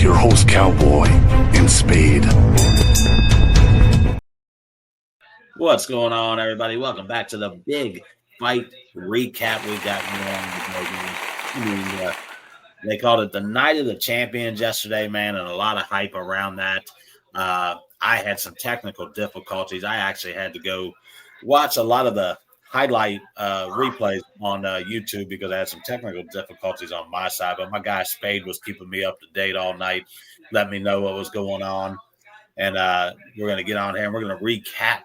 your host, Cowboy and Spade. What's going on, everybody? Welcome back to the big fight recap we got going on. They called it the Night of the Champions yesterday, man, and a lot of hype around that. I had some technical difficulties. I actually had to go watch a lot of the highlight replays on YouTube because I had some technical difficulties on my side. But my guy Spade was keeping me up to date all night, letting me know what was going on. And we're going to get on here and we're going to recap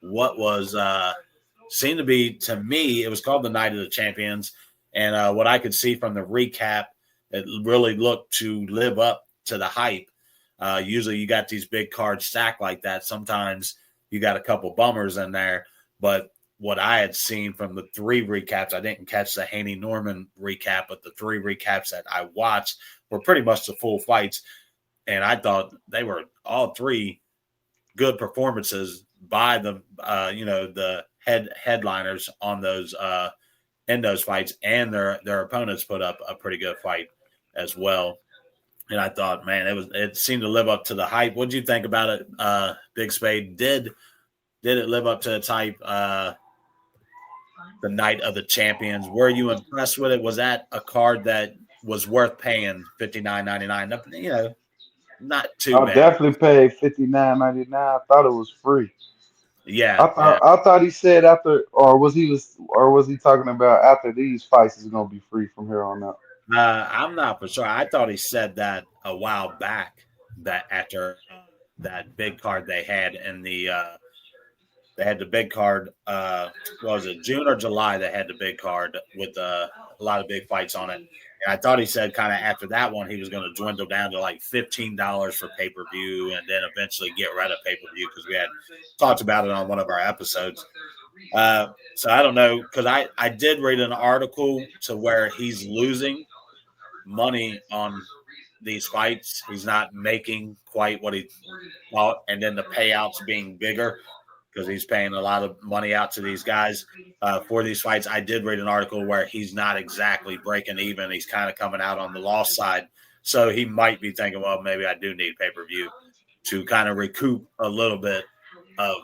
what was seemed to be, to me, it was called the Night of the Champions. And what I could see from the recap, it really looked to live up to the hype. Usually you got these big cards stacked like that. Sometimes you got a couple bummers in there. But what I had seen from the three recaps, I didn't catch the Haney Norman recap, but the three recaps that I watched were pretty much the full fights. And I thought they were all three good performances by the the headliners on those in those fights, and their opponents put up a pretty good fight as well. And I thought, man, it seemed to live up to the hype. What did you think about it, Big Spade? Did it live up to its hype? The Night of the Champions. Were you impressed with it? Was that a card that was worth paying $59.99? You know, not too bad. I definitely paid $59.99. I thought it was free. Yeah, I thought he said after, or was he talking about after these fights is gonna be free from here on out? I'm not for sure. I thought he said that a while back, that after that big card they had in the they had the big card. Was it June or July? They had the big card with a lot of big fights on it. And I thought he said kind of after that one, he was going to dwindle down to like $15 for pay-per-view and then eventually get rid of pay-per-view because we had talked about it on one of our episodes. So I don't know, because I did read an article to where he's losing money on these fights. He's not making quite what he thought, and then the payouts being bigger because he's paying a lot of money out to these guys for these fights. I did read an article where he's not exactly breaking even. He's kind of coming out on the loss side. So he might be thinking, well, maybe I do need pay-per-view to kind of recoup a little bit of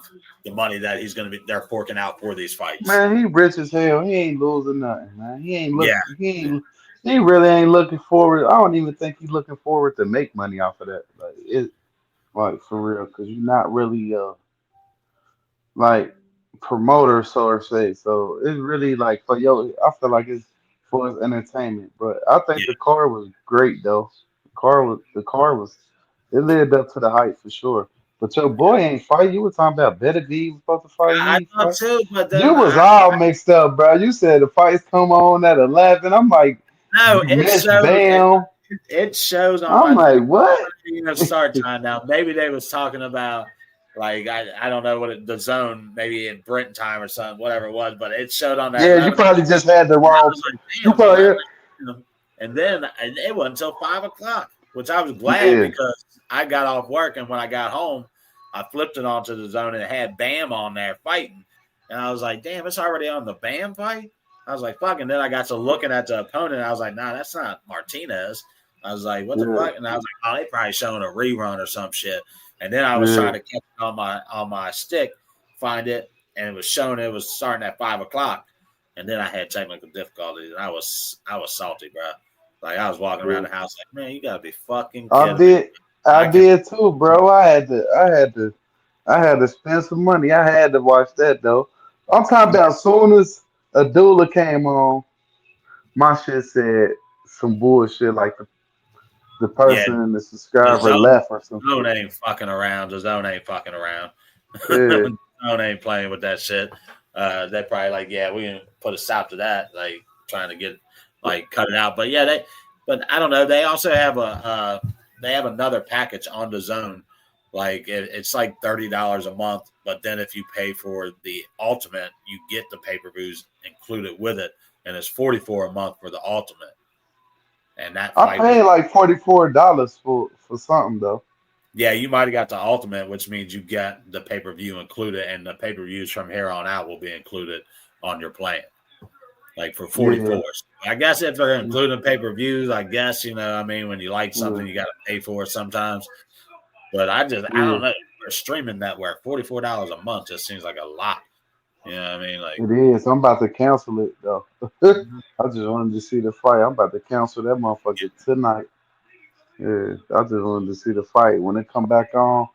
the money that they're forking out for these fights. Man, he rich as hell. He ain't losing nothing, man. He ain't looking. He really ain't looking forward. I don't even think he's looking forward to make money off of that. Like for real, because you're not really like promoter, so to say. So it's really like for I feel like it's for his entertainment. But I think Yeah. the car was great though. The car was it lived up to the hype for sure. But your boy ain't fight. You were talking about Better B was supposed to fight. He I ain't thought fight. too, but You then was all mixed up, bro. You said the fights come on at 11. I'm like, no, you missed Bam. it shows on I'm my like, what? start time now. Maybe they was talking about like I don't know the zone, maybe in Britain time or something, whatever it was, but it showed on that. Yeah, 11. you probably just had the wrong. Like, You probably and then it wasn't until 5:00, which I was glad Yeah. because I got off work and when I got home, I flipped it onto the zone and it had Bam on there fighting, and I was like, damn, it's already on the Bam fight. I was like, fuck, and then I got to looking at the opponent, and I was like, nah, that's not Martinez. I was like, what the fuck? And I was like, oh, they probably showing a rerun or some shit. And then I was trying to catch it on my stick, find it, and it was showing it was starting at 5:00. And then I had technical difficulties, and I was salty, bro. Like I was walking around the house, like, man, you gotta be fucking kidding me. I did too, bro. I had to spend some money. I had to watch that though. I'm talking about as soon as Adula came on, my shit said some bullshit like the person in the subscriber left or something. Zone ain't fucking around. The zone ain't fucking around. Yeah. Zone ain't playing with that shit. They probably like, yeah, we can put a stop to that. Like trying to get cut it out. But yeah, but I don't know. They also have they have another package on the zone. Like it's like $30 a month, but then if you pay for the ultimate, you get the pay-per-views included with it, and it's $44 a month for the ultimate. And that I paid like $44 for something though. Yeah, you might have got the ultimate, which means you get the pay-per-view included, and the pay-per-views from here on out will be included on your plan. like for Yeah, 44. I guess if they're including pay-per-views, I guess, I mean, when you like something, yeah, you got to pay for it sometimes. But I yeah. don't know. For a streaming network, $44 a month just seems like a lot. You know what I mean? Like, It is. I'm about to cancel it though. mhm. I just wanted to see the fight. I'm about to cancel that motherfucker tonight. Yeah, I just wanted to see the fight. When it come back on,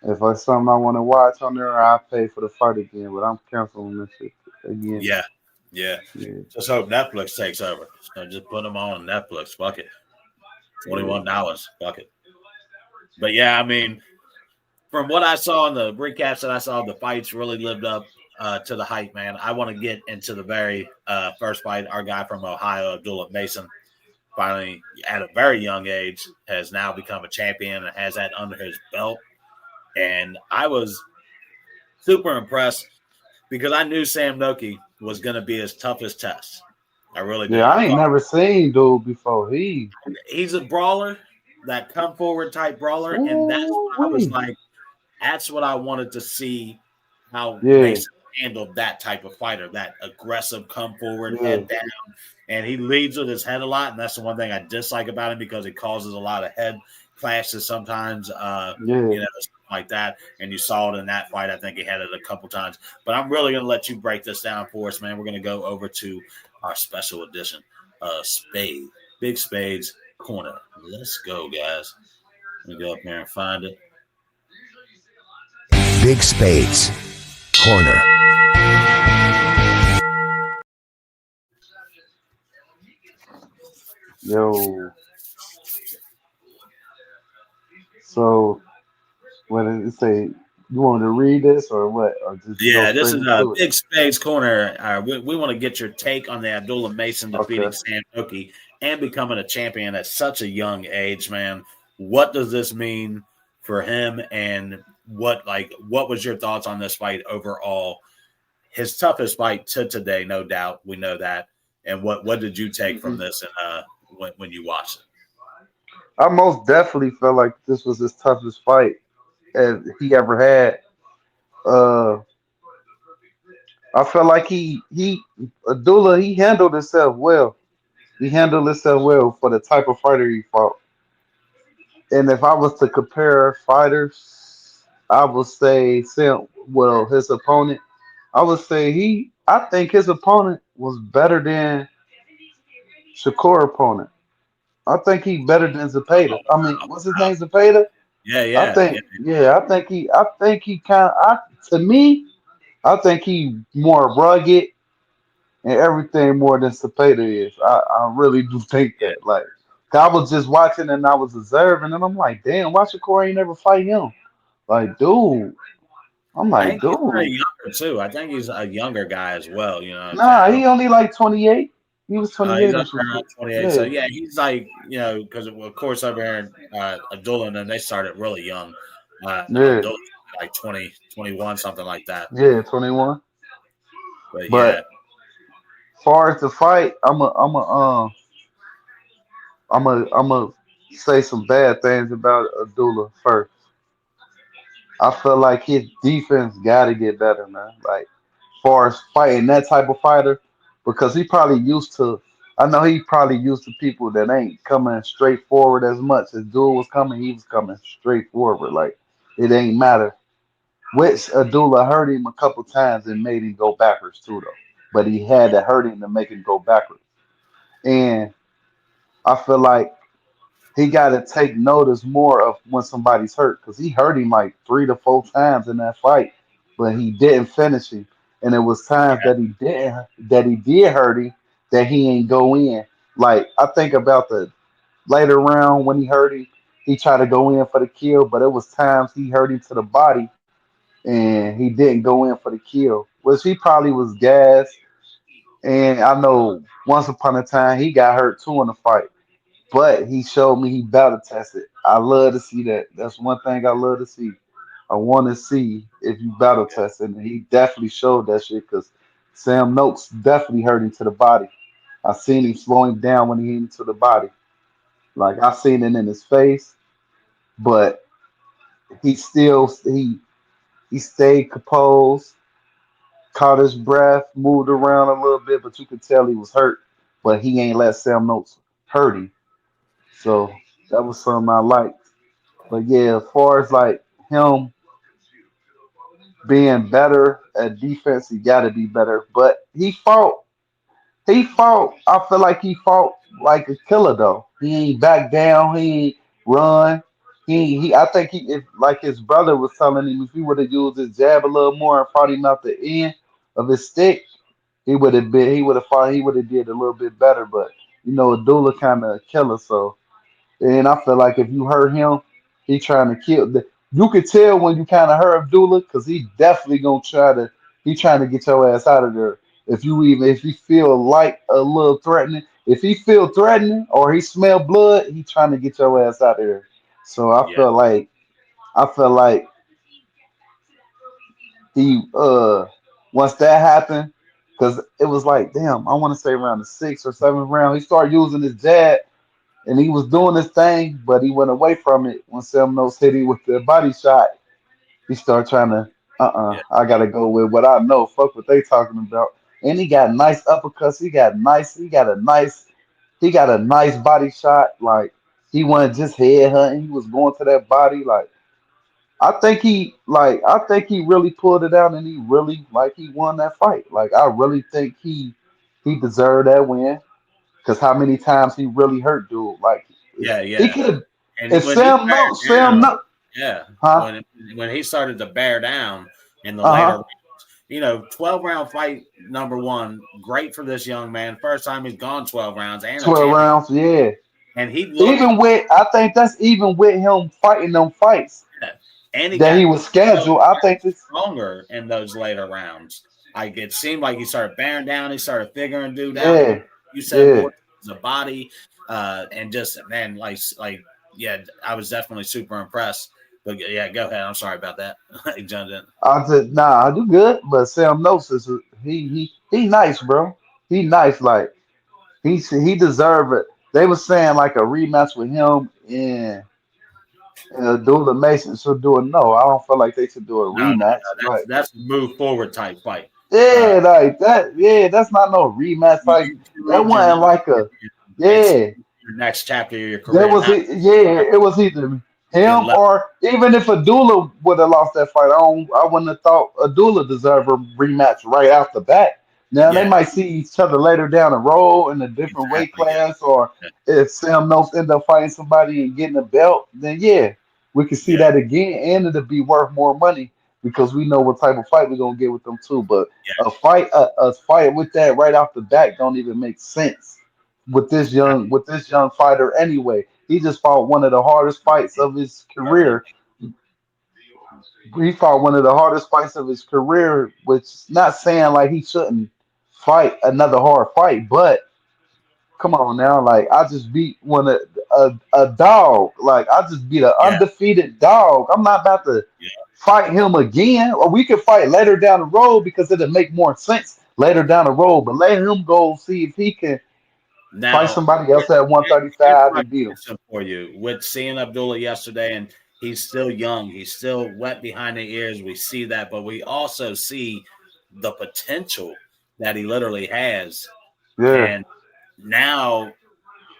if it's something I want to watch on there, I'll pay for the fight again. But I'm canceling this shit again. Yeah, yeah. Yeah, Just hope Netflix takes over. So just put them on Netflix. Fuck it. yeah, $21. Fuck it. But yeah, I mean, from what I saw in the recaps that I saw, the fights really lived up to the hype, man. I want to get into the very first fight. Our guy from Ohio, Abdullah Mason, finally, at a very young age, has now become a champion and has that under his belt. And I was super impressed because I knew Sam Noki was going to be his toughest test. I really yeah. did. I I ain't thought never seen dude before. he's a brawler, that come forward type brawler, and that's Ooh, what I was wee. like. That's what I wanted to see how Yeah, Mason handled that type of fighter, that aggressive, come forward, yeah, head down, and he leads with his head a lot, and that's the one thing I dislike about him because it causes a lot of head clashes sometimes. yeah. Stuff like that. And you saw it in that fight. I think he had it a couple times. But I'm really going to let you break this down for us, man. We're going to go over to our special edition, Spade, Big Spades Corner. Let's go, guys. Let me go up here and find it. Big Spades Corner. Yo. So what did it say? You want to read this or what? Or just go Yeah, this straight is a into it? Big Spades Corner. We want to get your take on the Abdullah Mason defeating Okay. Sam Cookie and becoming a champion at such a young age, man. What does this mean for him? And what was your thoughts on this fight overall? His toughest fight to today, no doubt. We know that. And what did you take from Mhm. this and when you watched it? I most definitely felt like this was his toughest fight as he ever had. Uh, I felt like he Abdullah he handled himself well. He handled himself well for the type of fighter he fought. And if I was to compare fighters, I would say Sam. Well, his opponent. I would say he. I think his opponent was better than Shakur opponent. I think he better than Zapata. Oh, I mean, wow. what's his Wow. name? Zapata. Yeah, I yeah, yeah. think, yeah, I think he kind of, to me, I think he more rugged and everything more than Cepeda is. I really do think Yeah. that. Like, 'cause I was just watching and I was observing, and I'm like, damn, why should Corey never fight him? Like, dude, I'm I like, think he's dude, pretty younger too. I think he's a younger guy as well. You know what I'm saying? nah, he only like 28. He was He's 28 up or some there around shit. 28. So Yeah, yeah, he's like, because of course over here in Abdullah and them, they started really young. yeah, Abdullah like 20, 21, something like that. yeah, 21. But yeah, But far as the fight, I'm a say some bad things about Abdullah first. I feel like his defense got to get better, man. Like, far as fighting that type of fighter, because he probably used to. I know he probably used to people that ain't coming straight forward as much. As Duel was coming, he was coming straight forward. Like, it ain't matter. Which Abdullah hurt him a couple times and made him go backwards too, though. But he had to hurt him to make him go backwards. And I feel like he got to take notice more of when somebody's hurt because he hurt him like 3 to 4 times in that fight, but he didn't finish him. And it was times yeah, that he did hurt him that he ain't go in. Like I think about the later round when he hurt him, he tried to go in for the kill, but it was times he hurt him to the body and he didn't go in for the kill, which he probably was gassed. And I know once upon a time he got hurt too in the fight, but he showed me he battle tested. I love to see that. That's one thing I love to see. I want to see if you battle tested, and he definitely showed that shit because Sam Noakes definitely hurt him to the body. I seen him slow him down when he hit him to the body. Like I seen it in his face, but he still he stayed composed, caught his breath, moved around a little bit, but you could tell he was hurt. But he ain't let Sam Notes hurt him. So that was something I liked. But yeah, as far as like him being better at defense, he got to be better. But he fought. He fought. I feel like he fought like a killer though. He ain't back down. He ain't run. He. I think he, if like his brother was telling him, if he would have used his jab a little more and fought him out the end of his stick, he would have been. He would have fought. He would have did a little bit better. But Abdullah kind of a killer. So and I feel like if you hurt him, he trying to kill. You could tell when you kind of hurt Abdullah because he definitely gonna try to. He trying to get your ass out of there. If you feel like a little threatening, if he feel threatening or he smell blood, he trying to get your ass out of there. So Yeah, I felt like he once that happened, because it was like damn, I want to say around the sixth or seventh round, he started using his jab and he was doing his thing, but he went away from it when Sam Nose hit him with the body shot. He started trying to, yeah, I gotta go with what I know. Fuck what they talking about. And he got nice uppercuts. He got a nice body shot. Like he wasn't just head hunting. He was going to that body. Like I think he really pulled it out, and he really he won that fight. Like I really think he deserved that win. Because how many times he really hurt dude? Like yeah, he yeah. could have. And If when he bared Sam down, no, yeah, huh? when he started to bear down in the Uh later, huh. 12 round fight number one, great for this young man. First time he's gone 12 rounds and a 12 champion, rounds. Yeah. and he looked, I think that's even with him fighting them fights and he that he got was scheduled. I think this. stronger in those later rounds. Like it seemed like he started bearing down, he started figuring dude out. Yeah. You said Yeah. more the body, and just man, yeah, I was definitely super impressed. But yeah, go ahead. I'm sorry about that. I jumped in. I said, nah, I do good. But Sam knows this. He nice, bro. He nice. Like he deserve it. They were saying like a rematch with him and Abdullah Mason should do it. No, I don't feel like they should do a No, no, rematch. no. That's Like, that's a move forward type fight. Uh, yeah, like that. Yeah, that's not no rematch. Like you that ended your wasn't like a. it's Yeah, your next chapter of your that career. was Now it. Yeah, it was either get him left. or even if Abdullah would have lost that fight, I wouldn't have thought Abdullah deserved a rematch right off the bat. Now they Yeah, might see each other later down the road in a different weight exactly. class, or Yeah, if Sam Nose end up fighting somebody and getting a belt, then yeah, we can see yeah, that again, and it'll be worth more money because we know what type of fight we're gonna get with them too. But yeah. a fight with that right off the bat don't even make sense with this young fighter anyway. He just fought one of the hardest fights of his Certainly. career. He fought one of the hardest fights of his career, which not saying like he shouldn't fight another hard fight, but come on now, like I just beat a dog. Like I just beat an Yeah, undefeated dog. I'm not about to yeah, fight him again. Or we could fight later down the road because it'll make more sense later down the road. But let him go see if he can fight Now, somebody else at here's 135 my and beat him. question for you. With seeing Abdullah yesterday, and he's still young, he's still wet behind the ears. We see that, but we also see the potential that he literally has. Yeah. And now,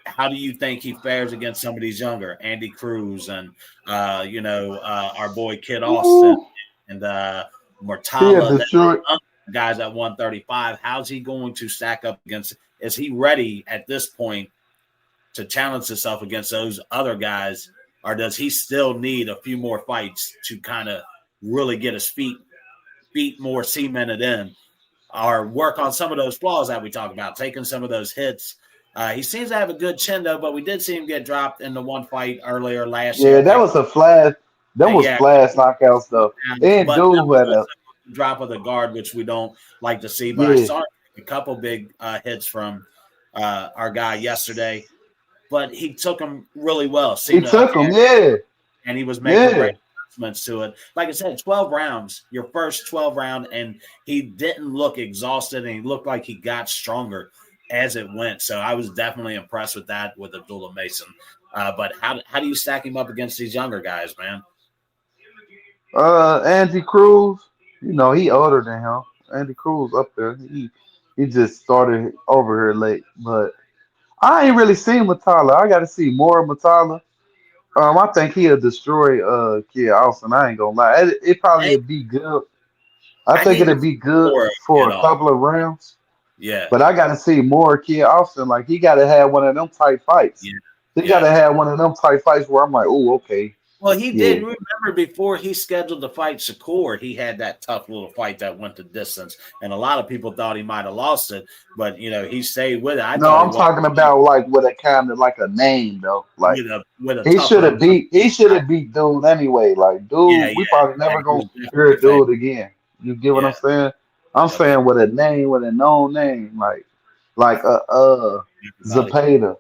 how do you think he fares against some of these younger Andy Cruz and our boy Kid Austin Ooh, and he had Mortala, destroyed. guys at 135? How's he going to stack up against? Is he ready at this point to challenge himself against those other guys, or does he still need a few more fights to kind of really get his feet more cemented in, or work on some of those flaws that we talk about, taking some of those hits? He seems to have a good chin though, but we did see him get dropped in the one fight earlier last year. Yeah, I that can't. was a flash. That was Yeah, flash knockouts though. And but that dude was had a a drop of the guard, which we don't like to see. But I yeah. saw a couple big hits from our guy yesterday, but he took them really well. He Seemed to took him. attack, Yeah, and he was making yeah. great adjustments to it. Like I said, 12 rounds, your first 12 round, and he didn't look exhausted, and he looked like he got stronger as it went. So I was definitely impressed with that with Abdullah Mason. But how do you stack him up against these younger guys, man? Andy Cruz, he older than him. Andy Cruz up there. He just started over here late, but I ain't really seen Matala. I got to see more of Matala. I think he'll destroy Kid Austin. I ain't gonna lie. It probably Hey, would be good. I I think need to it'd see be good more of for it a all. couple of rounds. Yeah, But I got to see more Kid Austin. Like he got to have one of them type fights. yeah, He got yeah. to have one of them type fights where I'm like, oh, okay, Well, he did. yeah. Remember before he scheduled to fight Shakur, he had that tough little fight that went the distance, and a lot of people thought he might have lost it, but he stayed with it. I No, thought he I'm lost talking about like with a kind of like a name though. Like with a he should tougher. have beat. He should have beat dude anyway. Like Yeah, dude, we yeah, probably yeah. never He gonna was hear definitely fake. dude again. You get what I'm Yeah. saying? I'm Yep. Yep. saying with a name, with a known name, like Everybody. Zapata,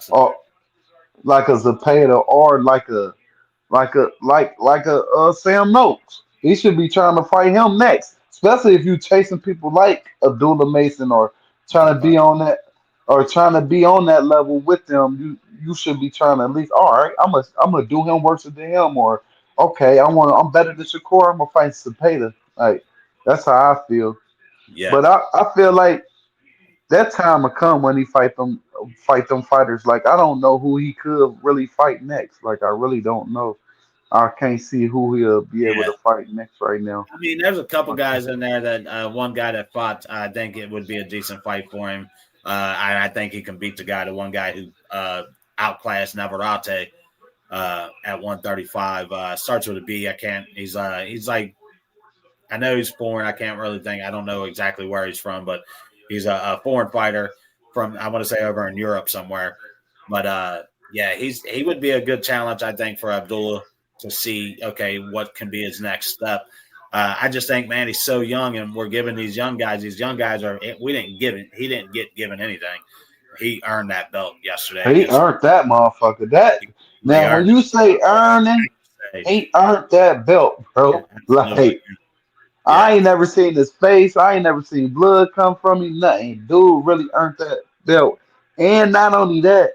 or like a Zapata, or like a Sam Noakes. He should be trying to fight him next, especially if you chasing people like Abdullah Mason or trying to be Everybody. on that level with them. You should be trying to at least. All right, I'm gonna do him worse than him, or okay, I'm better than Shakur. I'm gonna fight Cepeda. Like that's how I feel. Yeah. But I feel like that time will come when he fight them fighters. Like I don't know who he could really fight next. Like I really don't know. I can't see who he'll be able Yeah. to fight next right now. I mean, there's a couple guys in there that one guy that fought, I think it would be a decent fight for him. I think he can beat the one guy who outclassed Navarrete at 135. Starts with a B. I can't. He's like, I know he's foreign. I can't really think. I don't know exactly where he's from, but he's a foreign fighter from, I want to say, over in Europe somewhere. But yeah, he would be a good challenge, I think, for Abdullah to see, okay, what can be his next step. I just think, man, he's so young, and we're giving these young guys. These young guys are. We didn't give it. He didn't get given anything. He earned that belt yesterday He against. earned that motherfucker. That He now, when earned you say earning, it. he earned that belt, Yeah, bro. absolutely. Like Yeah. I ain't never seen his face. I ain't never seen blood come from him. Nothing. Dude really earned that belt. And not only that,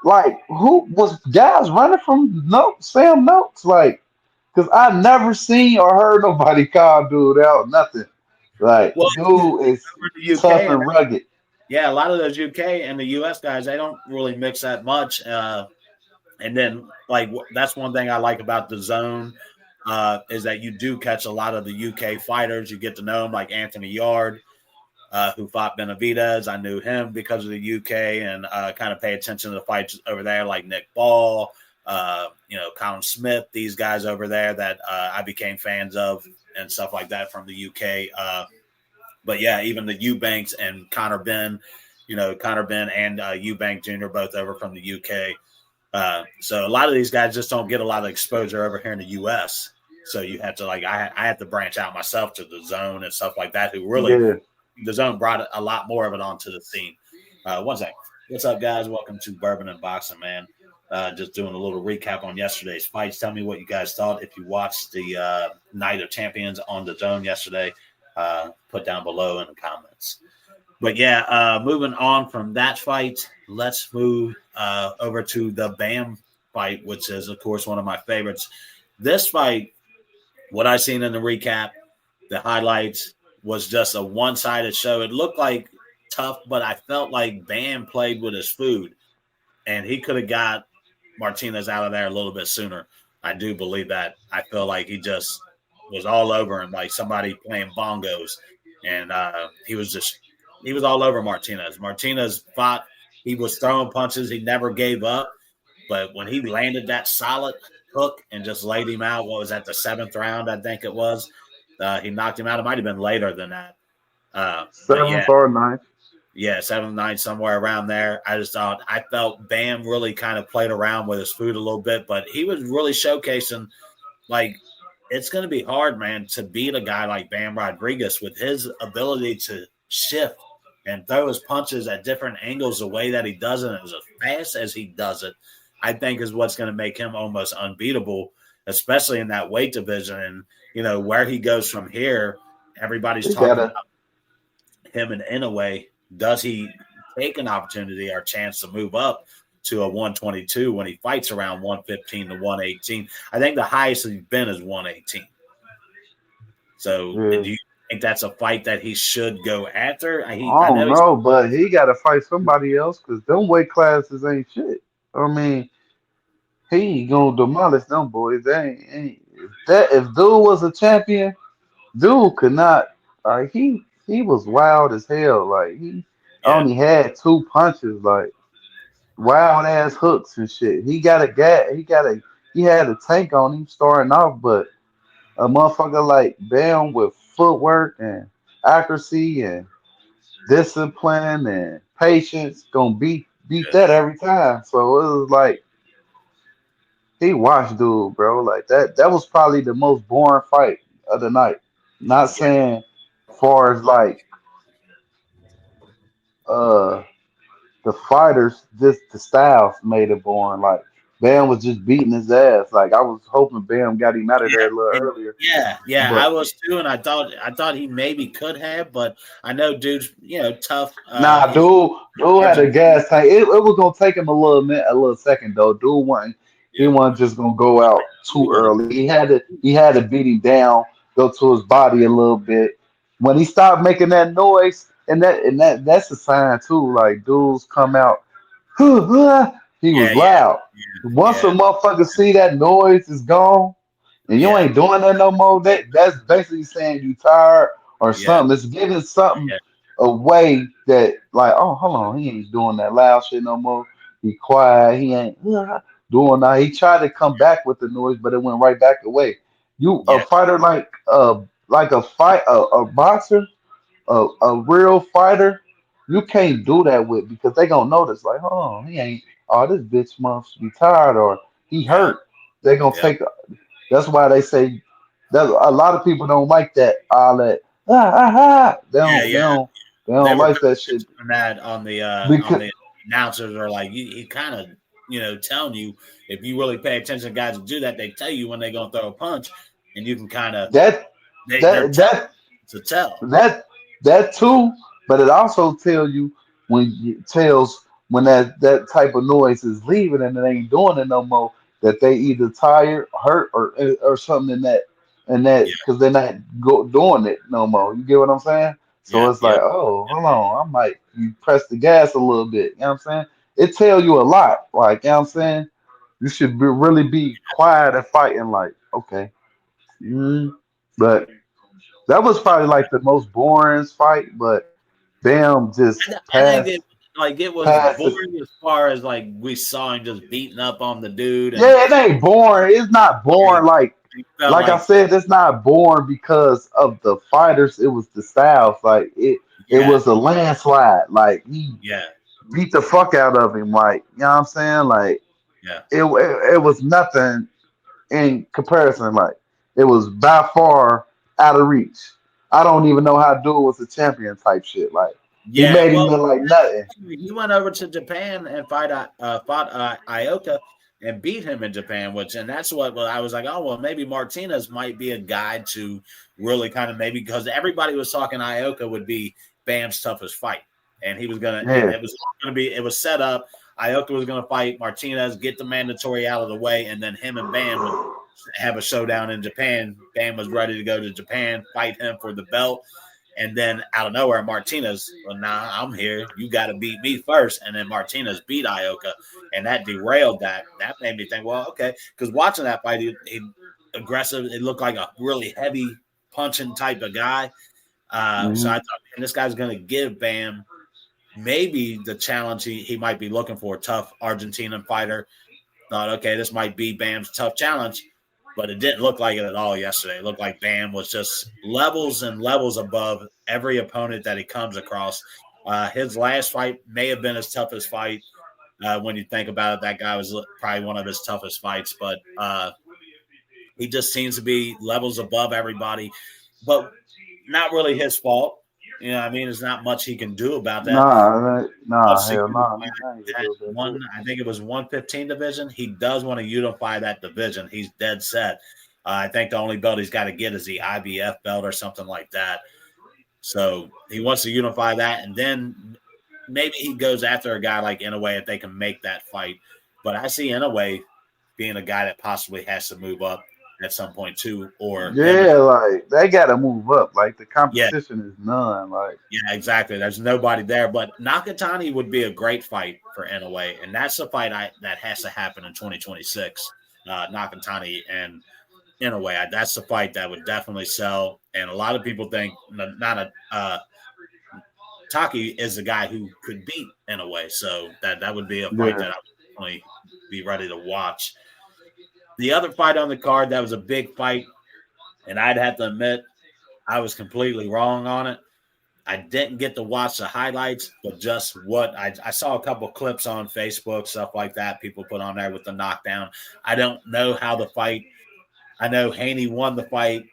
like who was guys running from Sam Noakes? Like, cause I never seen or heard nobody call dude out. Nothing. Like, Well, dude is over in the tough UK, and rugged. yeah, a lot of those UK and the US guys, they don't really mix that much. And then, like, that's one thing I like about the zone is that you do catch a lot of the UK fighters. You get to know them, like Anthony Yard, who fought Benavidez. I knew him because of the UK and kind of pay attention to the fights over there, like Nick Ball, Colin Smith, these guys over there that I became fans of and stuff like that from the UK. But yeah, even the Eubanks and Connor Ben, Connor Ben and Eubank Jr. both over from the UK. So a lot of these guys just don't get a lot of exposure over here in the U.S. So you have to I had to branch out myself to the zone and stuff like that. Who really Yeah. the zone brought a lot more of it onto the scene. One second. What's up, guys? Welcome to Bourbon and Boxing, man. Just doing a little recap on yesterday's fights. Tell me what you guys thought. If you watched the Night of Champions on the zone yesterday, put down below in the comments. But yeah, moving on from that fight, let's move over to the Bam fight, which is, of course, one of my favorites. This fight, what I seen in the recap, the highlights, was just a one-sided show. It looked like tough, but I felt like Bam played with his food, and he could have got Martinez out of there a little bit sooner. I do believe that. I feel like he just was all over him, like somebody playing bongos, and he was all over Martinez. Martinez fought. He was throwing punches. He never gave up. But when he landed that solid hook and just laid him out, what was that, the seventh round, I think it was? He knocked him out. It might have been later than that. But yeah, Seventh or ninth. yeah, 7 9 somewhere around there. I felt Bam really kind of played around with his food a little bit, but he was really showcasing like it's going to be hard, man, to beat a guy like Bam Rodriguez with his ability to shift and throw his punches at different angles the way that he does it as fast as he does it. I think is what's going to make him almost unbeatable, especially in that weight division. And where he goes from here, everybody's He talking gotta about him in Inoue. Does he take an opportunity or chance to move up to a 122 when he fights around 115 to 118? I think the highest he's been is 118. So, yeah. think that's a fight that he should go after. I I know don't he's know, but he got to fight somebody else because them weight classes ain't shit. I mean, he gonna demolish them boys. They ain't if dude was a champion, dude could not. Like he was wild as hell. Like he yeah, only had two punches. Like wild ass hooks and shit. He got a gat. He had a tank on him starting off, but a motherfucker like Bam with footwork and accuracy and discipline and patience gonna beat yeah, that every time. So it was like he watched dude, bro. Like that was probably the most boring fight of the night. Not yeah, saying far as like uh the fighters, just the styles made it boring. Like Bam was just beating his ass. Like I was hoping Bam got him out of there a little and earlier. yeah. I But was too, and I thought he maybe could have, but I know dude's tough. nah, He's dude had a Argentine. gas tank. It was gonna take him a little minute, a little second though. He Yeah, wasn't just gonna go out he too wasn't. early. He had to beat him down, go to his body a little bit. When he stopped making that noise, that's a sign too. Like dudes come out, he was Yeah, yeah, loud. Once a yeah, motherfucker see that noise is gone, and you yeah, ain't doing that no more, that's basically saying you tired or yeah, something. It's giving something yeah, away that like, oh, hold on, he ain't doing that loud shit no more. He quiet. He ain't doing that. He tried to come back with the noise, but it went right back away. You a yeah, fighter like a boxer, a real fighter, you can't do that with because they gonna notice like, oh, he ain't. Oh, this bitch must be tired or he yeah, hurt. They gonna yeah, take. That's why they say that a lot of people don't like that. All that They yeah, don't. They yeah. don't. They They don't were like paying that shit attention to that on because the announcers are like he kind of telling you if you really pay attention to guys who do that, they tell you when they're gonna throw a punch, and you can kind of that they're that tough that to tell. that that too. But it also tells you when that type of noise is leaving and it ain't doing it no more. That they either tired, hurt, or something in that Yeah, because they're not doing it no more. You get what I'm saying? So yeah, it's yeah, like, oh, hold on, I might you press the gas a little bit. You know what I'm saying? It tell you a lot. Like, you know what I'm saying? You should really be quiet and fighting. Like, okay, but that was probably like the most boring fight. But Bam just I think it was passed it. boring as far as like we saw him just beating up on the dude, and Yeah, it ain't boring. It's not like boring. Like he felt like I like said, it's not boring because of the fighters. It was the styles. Like it yeah, was a landslide. Like he yeah, beat the fuck out of him. Like, you know what I'm saying? Like yeah. it was nothing in comparison. Like it was by far out of reach. I don't even know how dude was a champion type shit. Like he Yeah, made him well, look like nothing. he went over to Japan and fought Ioka and beat him in Japan, and that's what well, I was like, oh well, maybe Martinez might be a guy to really kind of maybe because everybody was talking Ioka would be Bam's toughest fight, and he was gonna and Yeah, it was set up. Ioka was gonna fight Martinez, get the mandatory out of the way, and then him and Bam would have a showdown in Japan. Bam was ready to go to Japan, fight him for the belt. And then out of nowhere, Martinez, well, nah, I'm here. You got to beat me first. And then Martinez beat Ioka, and that derailed that. That made me think, well, okay. Because watching that fight, he aggressive. It looked like a really heavy punching type of guy. So I hmm thought, man, this guy's going to give Bam maybe the challenge he might be looking for. Tough Argentinian fighter. Thought, okay, this might be Bam's tough challenge, but it didn't look like it at all yesterday. It looked like Bam was just levels and levels above every opponent that he comes across. His last fight may have been his toughest fight. When you think about it, that guy was probably one of his toughest fights, but he just seems to be levels above everybody, but not really his fault. You know what I mean? There's not much he can do about that. Wants to hell unify nah, I ain't gonna that do that one. shit. I think it was 115 division. He does want to unify that division. He's dead set. I think the only belt he's got to get is the IBF belt or something like that. So he wants to unify that, and then maybe he goes after a guy like Inoue if they can make that fight. But I see Inoue being a guy that possibly has to move up. at some point too, or him. Yeah, like they got to move up. Like the Yeah, competition is none. Like yeah, exactly. There's nobody there, but Nakatani would be a great fight for Inoue, and that's a fight that has to happen in 2026. Nakatani and Inoue, that's the fight that would definitely sell. And a lot of people think not a Taki is the guy who could beat Inoue, so that would be a fight yeah, that I would definitely be ready to watch. The other fight on the card that was a big fight, and I'd have to admit I was completely wrong on it. I didn't get to watch the highlights, but just what I saw a couple clips on Facebook, stuff like that. People put on there with the knockdown. I don't know how the fight. I know Haney won the fight.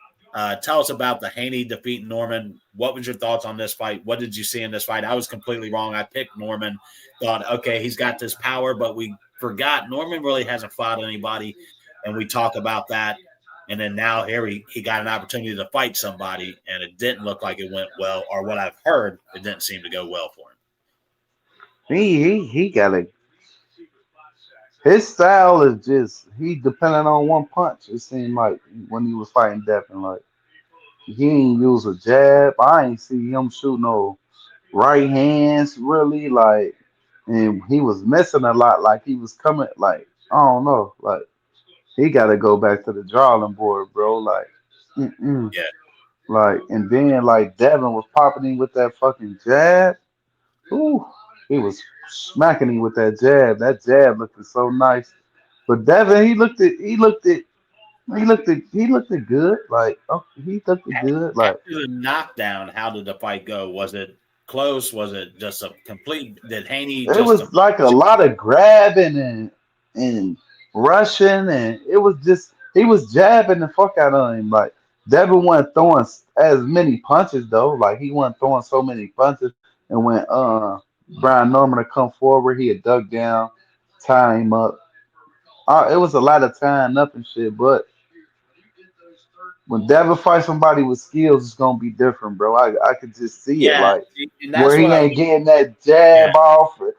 Tell us about the Haney defeating Norman. What was your thoughts on this fight? What did you see in this fight? I was completely wrong. I picked Norman. Thought, okay, he's got this power, but we forgot Norman really hasn't fought anybody, and we talk about that. And then now here he got an opportunity to fight somebody, and it didn't look like it went well, or what I've heard, it didn't seem to go well for him. he got a his style is just he depending on one punch. It seemed like when he was fighting Devin, like he ain't use a jab. I ain't see him shoot no right hands really. Like, and he was missing a lot. Like he was coming. Like I don't know. Like he got to go back to the drawing board, bro. Like, mm-mm. Yeah, Like, and then like Devin was popping him with that fucking jab. Ooh, he was smacking him with that jab. That jab looked so nice. But Devin, he looked it good. Like, oh, he looked it good. Like, after the knockdown, how did the fight go? Was it close? Was it just a complete? Did Haney it just was like a lot of grabbing and rushing, and it was just he was jabbing the fuck out of him. Like, Devin wasn't throwing as many punches though. Like, he wasn't throwing so many punches. And when Brian Norman had come forward, he had dug down, tie him up. It was a lot of tying up and shit, but when Devin fights somebody with skills, it's gonna be different, bro. I could just see it, yeah, like and where that's he what I ain't was. getting that Yeah, jab off. yeah,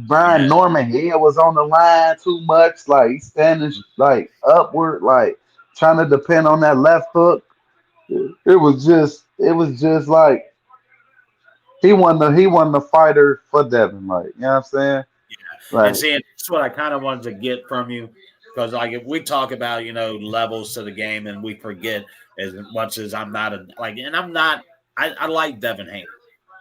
Brian Norman head was on the line too much, like he's standing like upward, like trying to depend on that left hook. It was just like he won the fighter for Devin, like you know what I'm saying, and like. see, that's what I kind of wanted to get from you because, like, if we talk about levels to the game, and we forget as much as I'm not and I'm not. I like Devin Haney.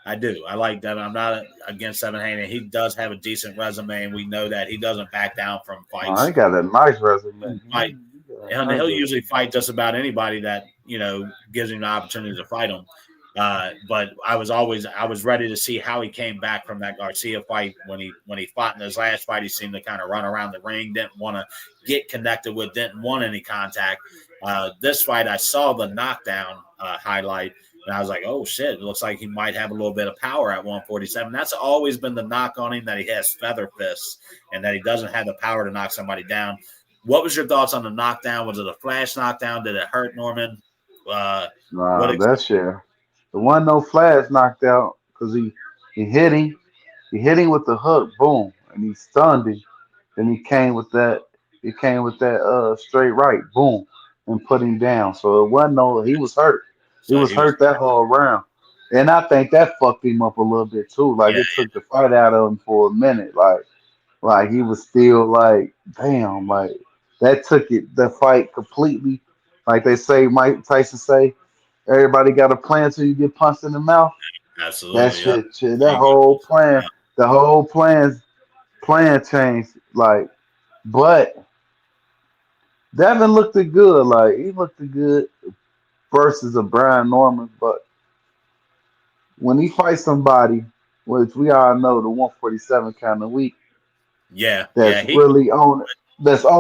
I do. I like Devin. I'm not against Devin Haney. He does have a decent resume, and we know that he doesn't back down from Oh, he fights. got a nice resume. Fight He got a and nice he'll resume. usually fight just about anybody that gives him the opportunity to fight him. But I was ready to see how he came back from that Garcia fight when he fought in his last fight. He seemed to kind of run around the ring, didn't want to get connected with, didn't want any contact. This fight, I saw the knockdown highlight, and I was like, oh shit, it looks like he might have a little bit of power at 147. That's always been the knock on him, that he has feather fists and that he doesn't have the power to knock somebody down. What was your thoughts on the knockdown? Was it a flash knockdown? Did it hurt Norman? Uh, what? Nah, that shit. The one no flash knocked out because he hit him. He hit him with the hook, boom, and he stunned him. Then he came with that straight right, boom, and put him down. So it wasn't no he was hurt. He So was he was, hurt that whole round. And I think that fucked him up a little bit too. Like yeah, it took the fight out of him for a minute. Like he was still like, damn, like that took the fight completely. Like they say, Mike Tyson say, everybody got a plan till you get punched in the mouth. That absolutely. Yep. shit, There that you go. whole plan, the whole plan changed. Like, but Devin looked good. Like he looked good versus a Brian Norman. But when he fights somebody, which we all know the 147 kind of weak, Yeah, yeah. that's really on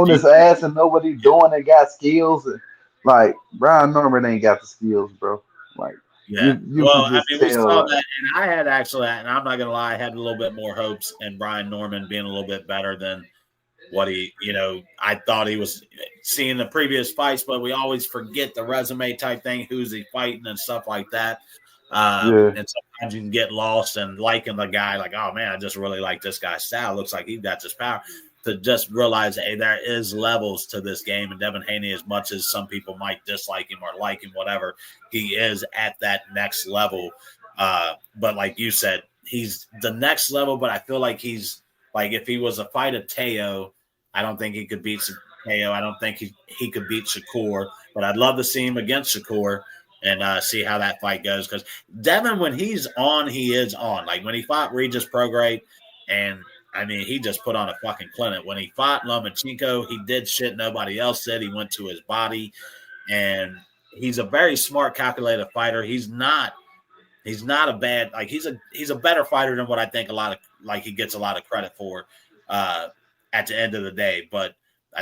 Do you his think? ass and nobody doing it, got skills. And, like Brian Norman ain't got the skills, bro. Like Yeah. you Well, could I just mean, we tell. saw Like, that, and I had actually, and I'm not gonna lie, I had a little bit more hopes in Brian Norman being a little bit better than what I thought he was seeing the previous fights, but we always forget the resume type thing, who's he fighting and stuff like that. yeah, And sometimes sometimes you can get lost and liking the guy, like, oh man, I just really like this guy's style. Looks like he got this power. To just realize, hey, there is levels to this game, and Devin Haney, as much as some people might dislike him or like him, whatever, he is at that next level. But like you said, he's the next level. But I feel like he's like if he was a fight of Teo, I don't think he could beat Teo. I don't think he could beat Shakur. But I'd love to see him against Shakur and see how that fight goes. Because Devin, when he's on, he is on. Like when he fought Regis Prograde, and I mean, he just put on a fucking clinic. When he fought Lomachenko, he did shit nobody else did. He went to his body, and he's a very smart, calculated fighter. He's not a bad he's a better fighter than what I think a lot of he gets a lot of credit for at the end of the day. But I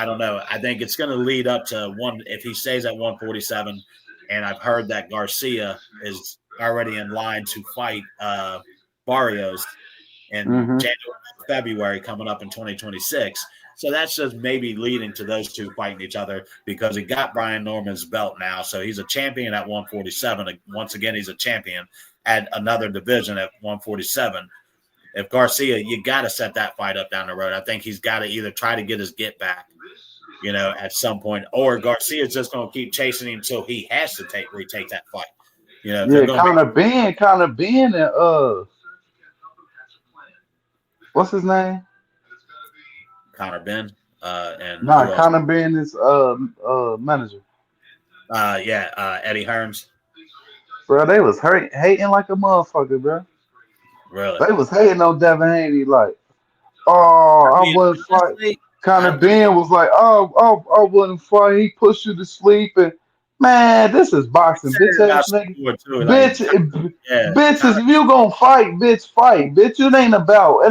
don't know. I think it's going to lead up to one if he stays at 147. And I've heard that Garcia is already in line to fight Barrios in January, February coming up in 2026. So that's just maybe leading to those two fighting each other because he got Brian Norman's belt now. So he's a champion at 147. Once again, he's a champion at another division at 147. If Garcia, you got to set that fight up down the road. I think he's got to either try to get his get back, at some point, or Garcia's just going to keep chasing him until he has to retake that fight. Yeah, Conor Ben, and what's his name? Conor Ben. And Conor Ben is manager. Eddie Hearns. Bro, they was hating like a motherfucker, bro. Really? They was hating on Devin Haney like, I wouldn't fight. Conor Ben was like, I wouldn't fight. He pushed you to sleep, and man, this is boxing, bitch ass nigga. Bitch, if you gonna fight, bitch, fight, bitch. It ain't about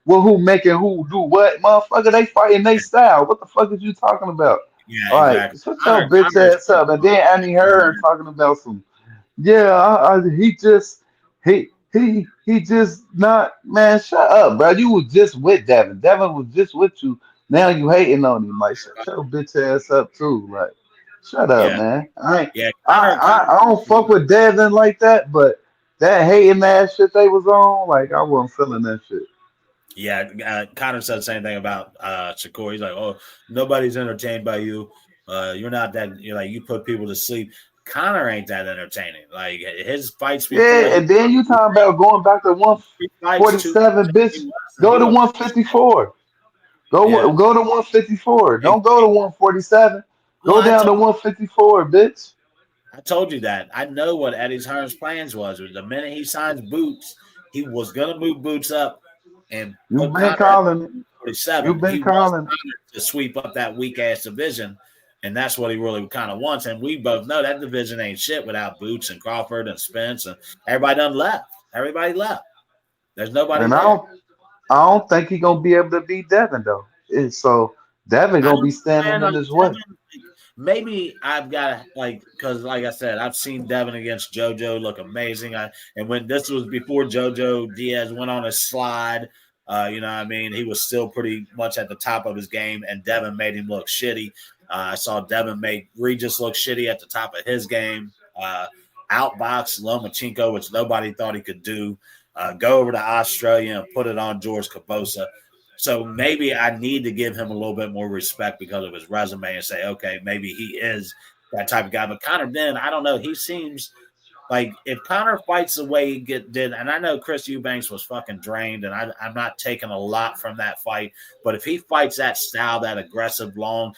who making who do what, motherfucker. They fighting they style. What the fuck is you talking about? Yeah, exactly. Shut your bitch ass up. And then Annie Hearn talking about some. Yeah, he just not, man. Shut up, bro. You was just with Devin. Devin was just with you. Now you hating on him. Like shut your bitch ass up too. Like shut up, man. I don't fuck with Devin like that, but that hating ass shit they was on, like I wasn't feeling that shit. Yeah, Connor said the same thing about Shakur. He's like, "Oh, nobody's entertained by you. You're not that. You're like you put people to sleep." Connor ain't that entertaining. Like his fights before. Yeah, and then you talking about going back to 147, bitch. Go to 154. Go to 154. Don't go to 147. Go down to 154, bitch. I told you that. I know what Eddie Hearn's plans was. The minute he signs Boots, he was gonna move Boots up and you've been calling. You've been calling to sweep up that weak ass division. And that's what he really kind of wants. And we both know that division ain't shit without Boots and Crawford and Spence and everybody done left. Everybody left. There's nobody and there. I don't think he's gonna be able to beat Devin though. So Devin gonna be standing in his way. Maybe I've got because like I said, I've seen Devin against JoJo look amazing. And when this was before JoJo Diaz went on a slide, what I mean, he was still pretty much at the top of his game, and Devin made him look shitty. I saw Devin make Regis look shitty at the top of his game. Outbox Lomachenko, which nobody thought he could do. Go over to Australia and put it on George Cabosa. So maybe I need to give him a little bit more respect because of his resume and say, okay, maybe he is that type of guy. But Conor Ben, I don't know. He seems like if Conor fights the way he did, and I know Chris Eubanks was fucking drained, and I'm not taking a lot from that fight, but if he fights that style, that aggressive, long,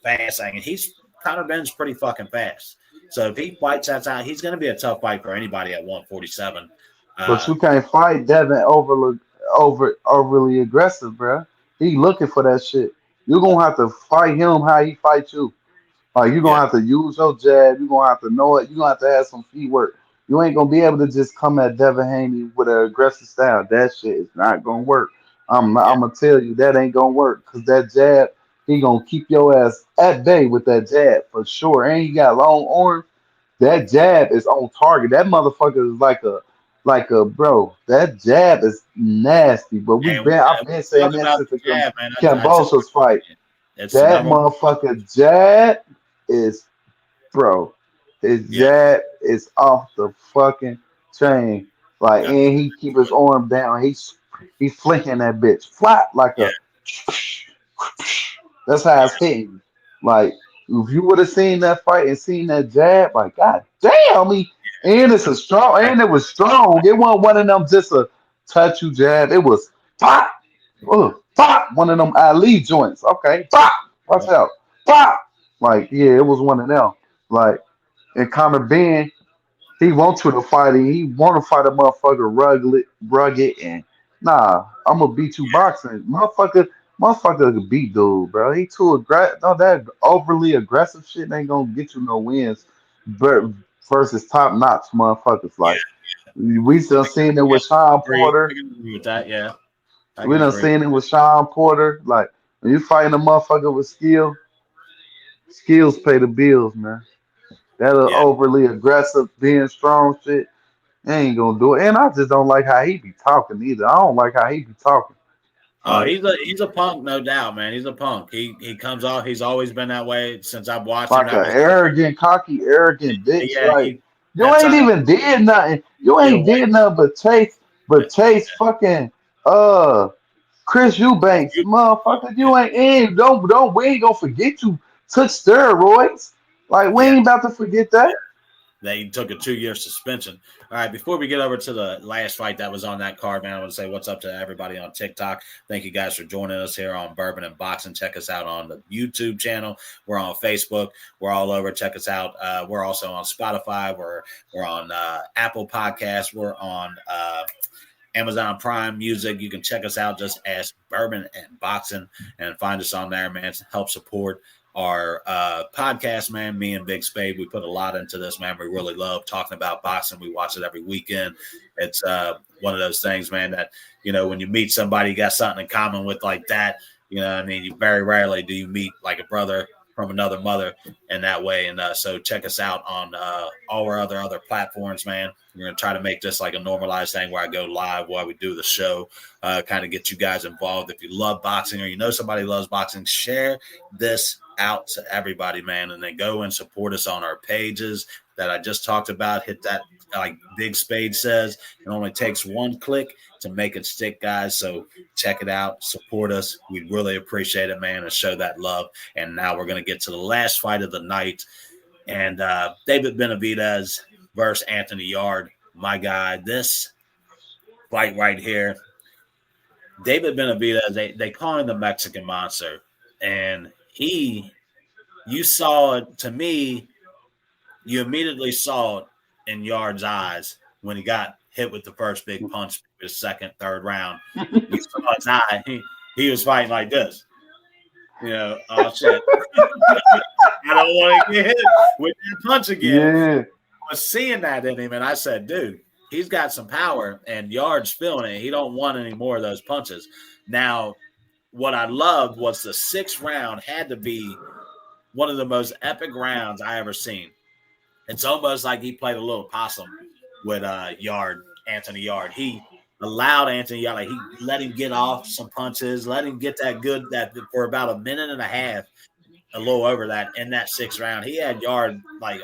fast, Conor Ben's pretty fucking fast. So if he fights that style, he's going to be a tough fight for anybody at 147. But you can't fight Devin overly aggressive, bro. He looking for that shit. You're gonna have to fight him how he fights you. Like you're gonna have to use your jab. You're gonna have to know it. You're gonna have to have some feet work. You ain't gonna be able to just come at Devin Haney with an aggressive style. That shit is not gonna work. I'm gonna tell you that ain't gonna work because that jab, he gonna keep your ass at bay with that jab for sure. And he got long arms. That jab is on target. That motherfucker is like a bro. That jab is nasty. But I've been saying that since the Cambosa's fight. That motherfucker jab is, bro. His Yeah. jab is off the fucking chain. Like, Yeah. and he keep his arm down. He's flicking that bitch flat like Yeah. a. That's how it's hitting. Like, if you would have seen that fight and seen that jab, like, god damn me. And it's a strong, and it was strong. It wasn't one of them just a touch you jab. It was pop, pop, one of them Ali joints. Okay, pop, watch out, pop. Like, yeah, it was one of them. Like, and Conor Ben, he wants you to fight it. He want to fight a motherfucker rugged, and nah, I'm gonna beat you boxing, motherfucker could beat dude, bro. He too aggressive. No, that overly aggressive shit ain't gonna get you no wins. But versus top notch motherfuckers, like we still seen it with Sean I Porter. can agree with that. Yeah. I We can done agree. seen it with Sean Porter. Like when you fighting a motherfucker with skills pay the bills, man. That Yeah. overly aggressive, being strong shit. Ain't gonna do it. And I just don't like how he be talking either. I don't like how he be talking. Oh, Like he's a punk, no doubt, man. He's a punk. He comes off. He's always been that way since I've watched him. like That a was arrogant, cocky, arrogant bitch. yeah. Like He you that's ain't even did nothing. You yeah. ain't did nothing but chase fucking Chris Eubanks, motherfucker. You ain't in. Don't we ain't gonna forget you took steroids. Like we Yeah. ain't about to forget that. They took a 2-year suspension. All right, before we get over to the last fight that was on that card, man, I want to say what's up to everybody on TikTok. Thank you guys for joining us here on Bourbon and Boxing. Check us out on the YouTube channel. We're on Facebook. We're all over. Check us out. We're also on Spotify. We're on Apple Podcasts. We're on Amazon Prime Music. You can check us out. Just ask Bourbon and Boxing and find us on there, man. Help support our podcast, man. Me and Big Spade, we put a lot into this, man. We really love talking about boxing. We watch it every weekend. It's one of those things, man, that, when you meet somebody you got something in common with like that, I mean, you very rarely do you meet like a brother from another mother in that way. And so check us out on all our other platforms, man. We're going to try to make this like a normalized thing where I go live while we do the show, kind of get you guys involved. If you love boxing or you know somebody loves boxing, share this out to everybody, man, and then go and support us on our pages that I just talked about. Hit that, like Big Spade says, it only takes one click to make it stick, guys. So check it out, support us. We'd really appreciate it, man, and show that love. And now we're going to get to the last fight of the night, and David Benavidez versus Anthony Yard. My guy, this fight right here, David Benavidez, they call him the Mexican Monster, and you saw it, to me, you immediately saw it in Yard's eyes when he got hit with the first big punch, the second, third round. You saw his eye. He was fighting like this. Oh shit. I don't want to get hit with that punch again. Yeah. I was seeing that in him, and I said, dude, he's got some power, and Yard's feeling it. He don't want any more of those punches. Now, what I loved was the sixth round had to be one of the most epic rounds I ever seen. It's almost like he played a little possum with Anthony Yard. He allowed Anthony Yard, like he let him get off some punches, let him get that for about a minute and a half, a little over that in that sixth round. He had Yard like,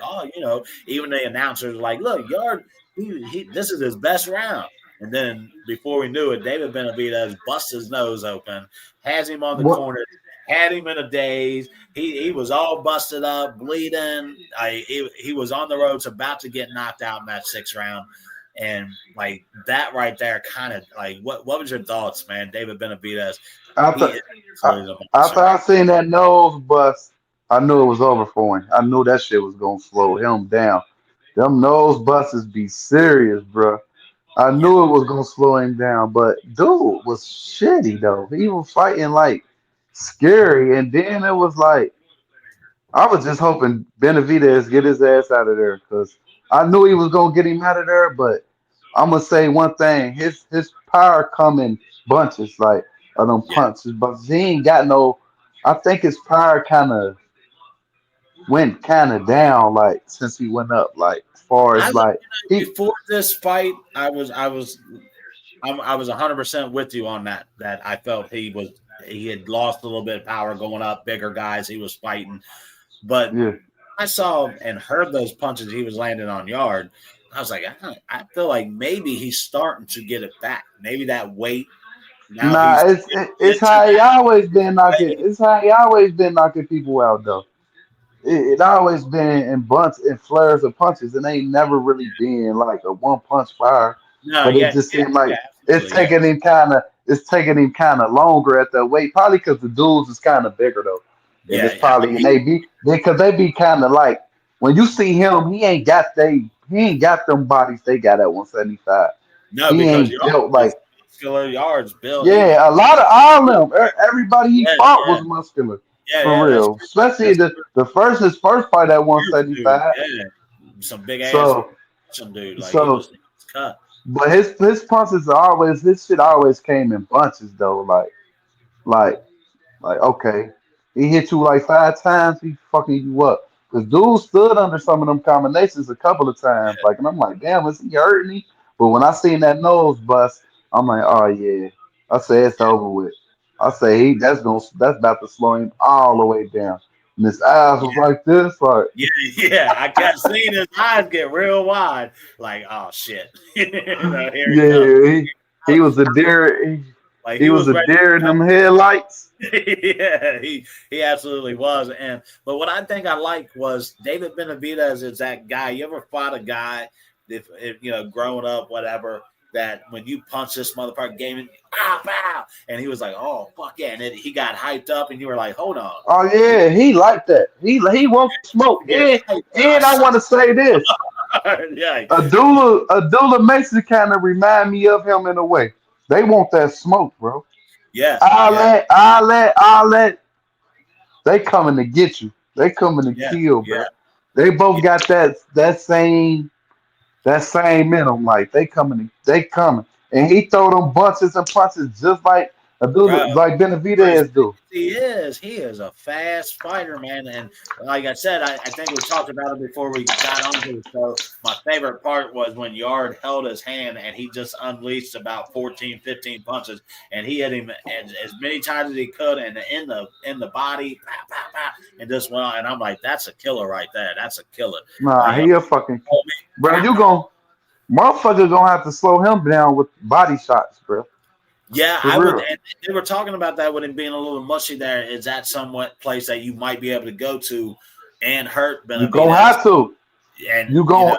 even the announcers were like, look, Yard, this is his best round. And then before we knew it, David Benavidez busts his nose open, has him on the What corner, had him in a daze. He was all busted up, bleeding. He was on the ropes, about to get knocked out in that sixth round. And like that right there, kind of like what was your thoughts, man? David Benavidez, he after is I- absolutely the after monster, I man. seen that nose bust, I knew it was over for him. I knew that shit was gonna slow him down. Them nose busts be serious, bro. I Yeah. knew it was gonna slow him down, but dude was shitty though. He was fighting like scary, and then it was like I was just hoping Benavidez get his ass out of there because I knew he was gonna get him out of there. But I'm gonna say one thing: his power come in bunches, like of them Yeah. punches. But he ain't got no. I think his power kind of went kind of down, like since he went up. Like as far I as was like he, before this fight, I was 100% with you on that. That I felt he had lost a little bit of power going up, bigger guys he was fighting. But yeah, I saw and heard those punches he was landing on Yard, I was like, I feel like maybe he's starting to get it back. Maybe that weight now Nah, he's it's into how he that always been knocking. weight. It's how he always been knocking people out though. It always been in bunts and flares of punches, and ain't never really been like a one punch fire. No, But it yeah, just yeah, seemed like yeah, absolutely, yeah, it's taking him kind of longer at that weight, probably because the dudes is kind of bigger though, and it's yeah. probably and they be kind of like when you see him, he ain't got them bodies they got at 175. No, He because ain't Yard built is like muscular. Yards built. yeah, a lot of all of them. Everybody he Yeah, fought yeah, was muscular yeah, for yeah. That's real, true. especially That's his first fight at huge dude. 175. Yeah, some big ass So some dude. Like he so was cut. but his punches are always his shit always came in bunches though. Like like okay, he hit you like 5 times, he fucking you up. Cause dude stood under some of them combinations a couple of times. Like and I'm like, damn, is he hurting me? But when I seen that nose bust, I'm like, oh yeah. I say it's over with. I say that's about to slow him all the way down. And his eyes Yeah, was like this, like yeah, yeah. I kept seeing his eyes get real wide. Like, oh shit, here he comes. yeah, he was a deer. Like He he was was a ready deer in to come. them headlights. Yeah, he absolutely was. But what I think I liked was David Benavidez is that guy. You ever fought a guy if growing up, whatever, that when you punch this motherfucker game and pow pow, and he was like, oh fuck yeah, and he got hyped up, and you were like, hold on, Oh you yeah, he liked that. He wants smoke. get hyped. Oh, And I want to say this: yeah, Abdullah Mason kind of remind me of him in a way. They want that smoke, bro. yeah, All yeah, that, all that, all that. They coming to get you. They coming to yeah, kill, yeah, bro. They yeah, both got that same in them. Like they coming, and he throw them bunches and punches just like bro. Abdullah, like For as Benavidez big do. as he is a fast fighter, man. And like I said, I think we talked about it before we got on here. So my favorite part was when Yard held his hand and he just unleashed about 14, 15 punches, and he hit him as many times as he could, and in the body, pow, pow, pow, and just went on. And I'm like, that's a killer right there. That's a killer. Nah, Like, he a fucking oh man, bro. pow, You pow. gon' motherfucker gonna have to slow him down with body shots, bro. Yeah, For I would. real. And they were talking about that with him being a little mushy. There is that somewhat place that you might be able to go to and hurt You gonna Benavidez, have to. and You gonna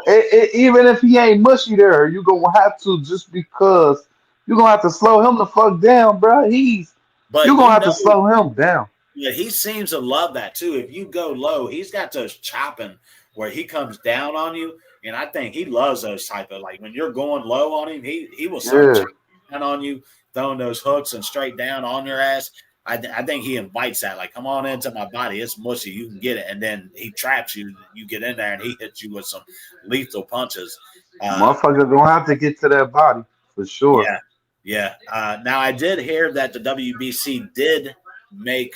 even if he ain't mushy there, you gonna have to just because you gonna have to slow him the fuck down, bro. You but gonna have to slow him down. yeah, he seems to love that too. If you go low, he's got those chopping where he comes down on you, and I think he loves those type of like when you're going low on him, he will start Yeah. chopping down on you, throwing those hooks and straight down on your ass. I think he invites that, like, come on into my body, it's mushy, you can get it, and then he traps you. You get in there, and he hits you with some lethal punches. Uh, Motherfucker gonna have to get to that body for sure. yeah, yeah. Now I did hear that the WBC did make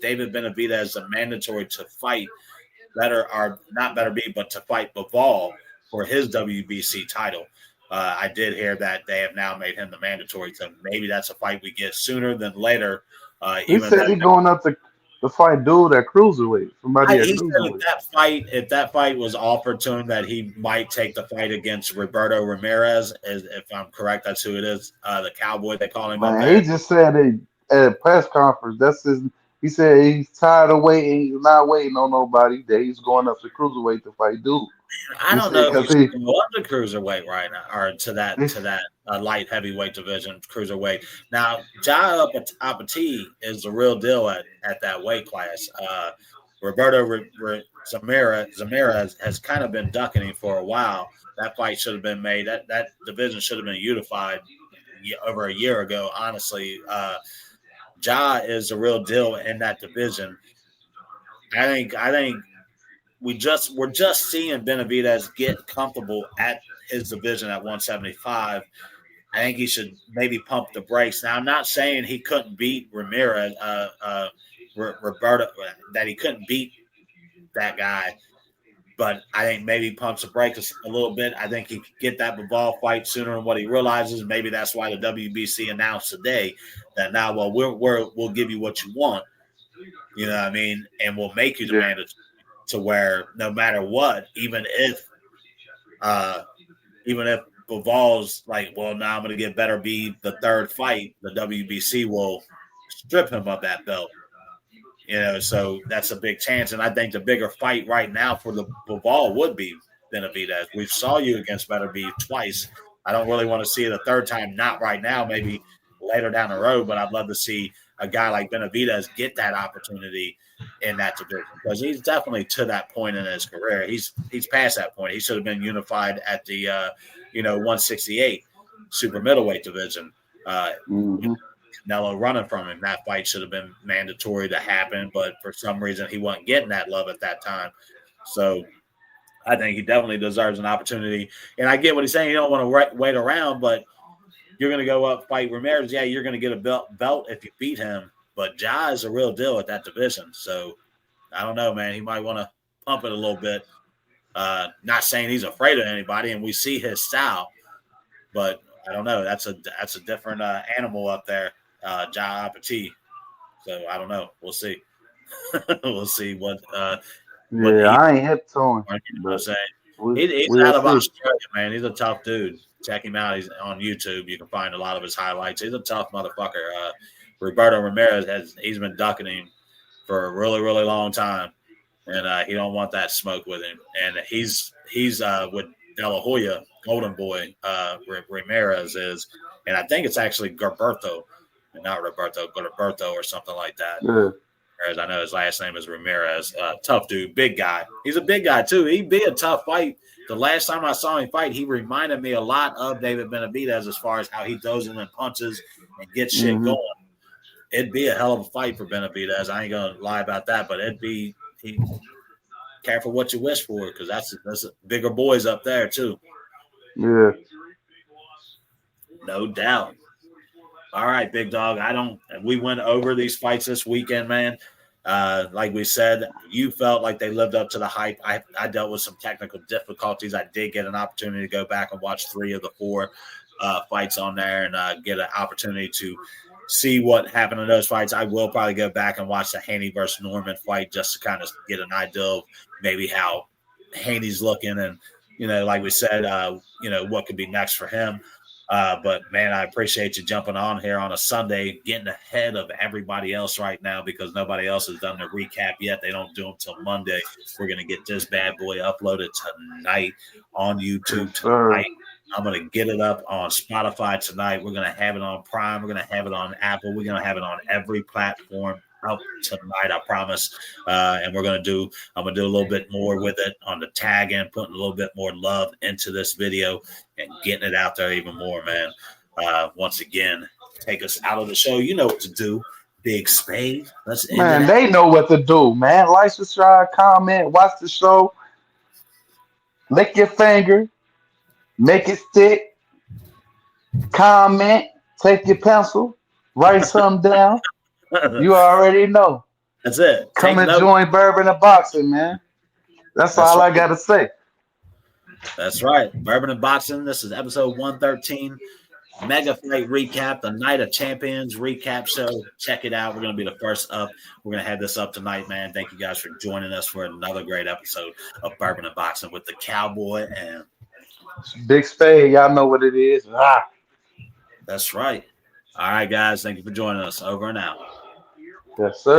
David Benavidez a mandatory to fight better or not better be, but to fight Bivol for his WBC title. I did hear that they have now made him the mandatory, so maybe that's a fight we get sooner than later. He Even though said he going up to fight dude at cruiserweight, somebody at he said cruiserweight. if that fight was offered to him, that he might take the fight against Roberto Ramirez, if I'm correct, that's who it is, the cowboy they call him up Man, there. he just said it at a press conference. That's his. He said he's tired of waiting. He's not waiting on nobody. That he's going up to cruiserweight to fight dude. I He don't said know if because you should go up to cruiserweight right now, or to that he, light heavyweight division, cruiserweight. Now, Apati is the real deal at that weight class. Roberto Zamira has kind of been ducking him for a while. That fight should have been made. That division should have been unified over a year ago. Honestly, Ja is the real deal in that division. I think we're just seeing Benavidez get comfortable at his division at 175. I think he should maybe pump the brakes. Now, I'm not saying he couldn't beat Ramirez, Roberto, that he couldn't beat that guy, but I think maybe pumps the brakes a little bit. I think he could get that Bivol fight sooner than what he realizes. Maybe that's why the WBC announced today that now, we'll give you what you want. You know what I mean? And we'll make you the yeah. mandatory. to where no matter what, even if Bival's like, well, now I'm going to get better be the third fight, the WBC will strip him of that belt. So that's a big chance. And I think the bigger fight right now for the Bivol would be Benavidez. We saw you against Benavidez twice. I don't really want to see it a third time, not right now, maybe later down the road, but I'd love to see a guy like Benavidez get that opportunity in that division because he's definitely to that point in his career. He's past that point. He should have been unified at the 168 super middleweight division. Canelo running from him. That fight should have been mandatory to happen, but for some reason he wasn't getting that love at that time. So I think he definitely deserves an opportunity. And I get what he's saying. You don't want to wait around, but you're going to go up, fight Ramirez. Yeah, you're going to get a belt if you beat him. But Ja is a real deal at that division. So I don't know, man. He might want to pump it a little bit. Not saying he's afraid of anybody, and we see his style, but I don't know. That's a different animal up there, Ja Apathy. So I don't know. We'll see. We'll see what. I ain't hip to him. I'm saying he's we'll out of see. Australia, man. He's a tough dude. Check him out. He's on YouTube. You can find a lot of his highlights. He's a tough motherfucker. Roberto Ramirez he's been ducking him for a really, really long time, and he don't want that smoke with him. And he's with De La Hoya, Golden Boy, Ramirez is, and I think it's actually Gilberto, and not Roberto, Gilberto or something like that. Yeah. Whereas I know his last name is Ramirez. Tough dude, big guy. He's a big guy too. He'd be a tough fight. The last time I saw him fight, he reminded me a lot of David Benavidez as far as how he goes in and punches and gets shit going. It'd be a hell of a fight for Benavidez. I ain't gonna lie about that, but careful what you wish for because that's bigger boys up there too. Yeah, no doubt. All right, big dog. We went over these fights this weekend, man. Like we said, you felt like they lived up to the hype. I dealt with some technical difficulties. I did get an opportunity to go back and watch 3 of the 4 fights on there and get an opportunity to see what happened in those fights. I will probably go back and watch the Haney versus Norman fight just to kind of get an idea of maybe how Haney's looking and, like we said, what could be next for him. But, man, I appreciate you jumping on here on a Sunday, getting ahead of everybody else right now because nobody else has done the recap yet. They don't do them till Monday. We're going to get this bad boy uploaded tonight on YouTube tonight. I'm going to get it up on Spotify tonight. We're going to have it on Prime. We're going to have it on Apple. We're going to have it on every platform out tonight, I promise. And I'm going to do a little bit more with it on the tag and putting a little bit more love into this video and getting it out there even more, man. Once again, take us out of the show. You know what to do. Big Spade. Let's end it. They know what to do, man. Like, subscribe, comment, watch the show. Lick your finger. Make it stick. Comment. Take your pencil. Write something down. You already know. That's it. Come and join Bourbon and Boxing, man. That's all I got to say. That's right. Bourbon and Boxing. This is episode 113. Mega Fight Recap, the Night of Champions recap show. Check it out. We're going to be the first up. We're going to have this up tonight, man. Thank you guys for joining us for another great episode of Bourbon and Boxing with the Cowboy and Big Spade. Y'all know what it is. That's right. All right, guys. Thank you for joining us. Over and out. Yes, sir.